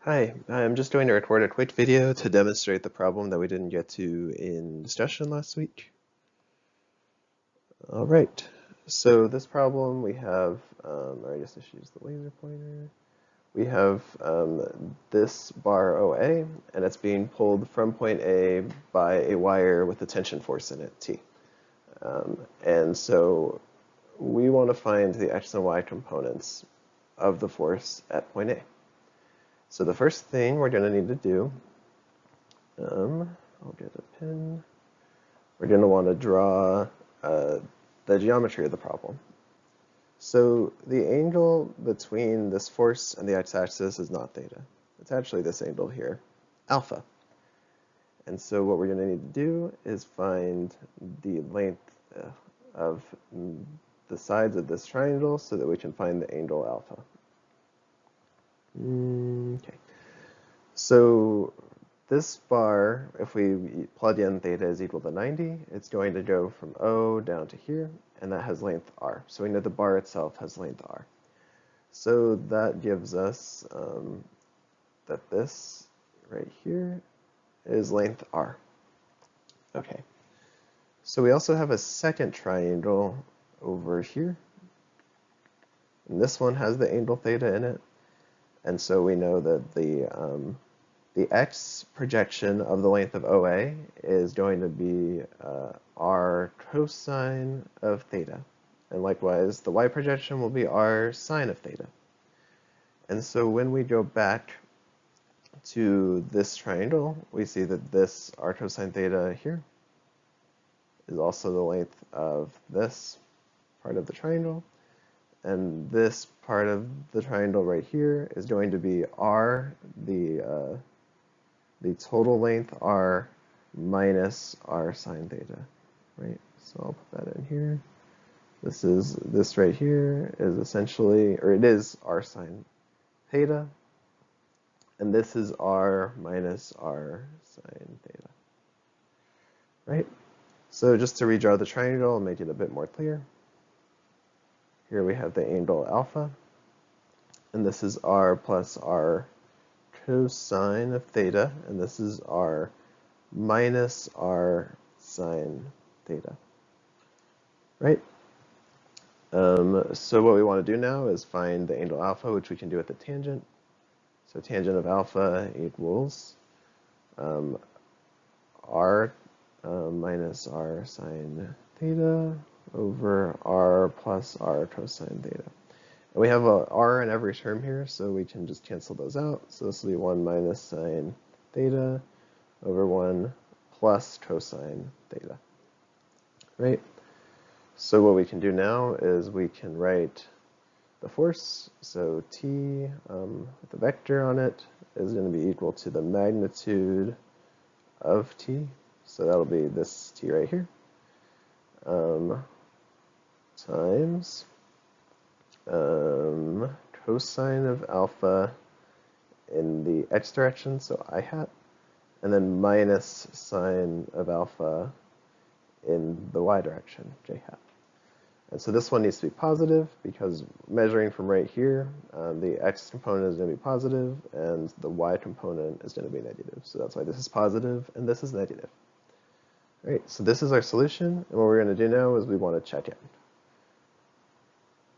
Hi, I'm just going to record a quick video to demonstrate the problem that we didn't get to in discussion last week. All right, so this problem we have, or I guess I should use the laser pointer. We have this bar OA, and it's being pulled from point A by a wire with a tension force in it, T. And so we want to find the X and Y components of the force at point A. So the first thing we're going to need to do, I'll get a pen. We're going to want to draw the geometry of the problem. So the angle between this force and the x-axis is not theta. It's actually this angle here, alpha. And so what we're going to need to do is find the length of the sides of this triangle so that we can find the angle alpha. Okay. So this bar, if we plug in theta is equal to 90, it's going to go from O down to here, and that has length R. So we know the bar itself has length R. So that gives us that this right here is length R. Okay. So we also have a second triangle over here. And this one has the angle theta in it. And so we know that the x projection of the length of OA is going to be r cosine of theta. And likewise, the y projection will be r sine of theta. And so when we go back to this triangle, we see that this r cosine theta here is also the length of this part of the triangle. And this part of the triangle right here is going to be r, the total length r minus r sine theta, right? So I'll put that in here. This right here is essentially, or it is r sine theta, and this is r minus r sine theta, right? So just to redraw the triangle and make it a bit more clear, here we have the angle alpha, and this is r plus r cosine of theta, and this is r minus r sine theta, right? So what we want to do now is find the angle alpha, which we can do at the tangent. So tangent of alpha equals r minus r sine theta over r plus r cosine theta. And we have a r in every term here, so we can just cancel those out. So this will be 1 minus sine theta over 1 plus cosine theta, right? So what we can do now is we can write the force. So T with the vector on it is going to be equal to the magnitude of T. So that'll be this T right here times cosine of alpha in the x direction, so I hat, and then minus sine of alpha in the y direction, j hat. And so this one needs to be positive because measuring from right here, the x component is going to be positive and the y component is going to be negative. So that's why this is positive and this is negative. All right, so this is our solution, and what we're going to do now is we want to check it.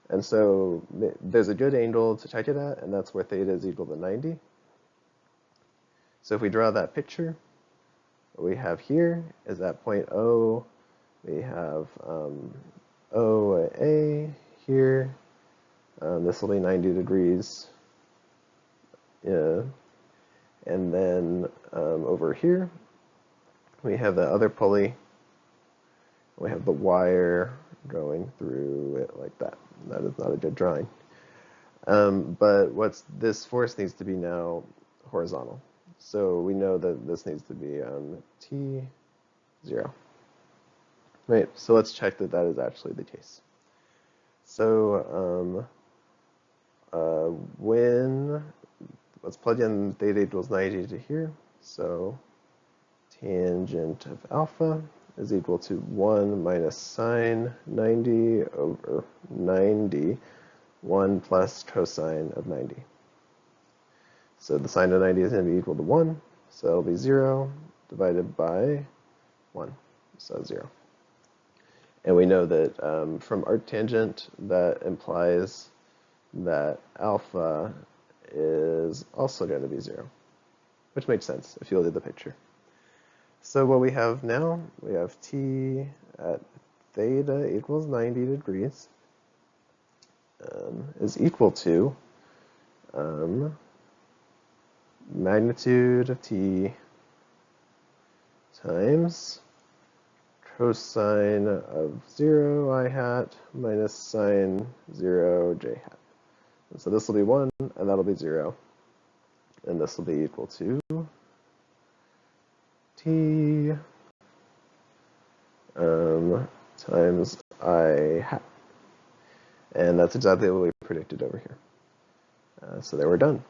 And so there's a good angle to check it at, and that's where theta is equal to 90. So if we draw that picture, what we have here is at point O, we have OA here. This will be 90 degrees. Yeah. And then over here, we have the other pulley. We have the wire going through it like that. That is not a good drawing. But this force needs to be now horizontal. So we know that this needs to be T0. Right, so let's check that that is actually the case. So let's plug in theta equals 90 to here. So tangent of alpha is equal to 1 minus sine 90 over 90, 1 plus cosine of 90. So the sine of 90 is going to be equal to 1, so it'll be 0 divided by 1, so 0. And we know that from arctangent, that implies that alpha is also going to be 0, which makes sense if you look at the picture. So what we have now, we have t at theta equals 90 degrees is equal to magnitude of t times cosine of 0 I hat minus sine 0 j hat. And so this will be 1, and that'll be 0. And this will be equal to t times I hat. And that's exactly what we predicted over here. So there we're done.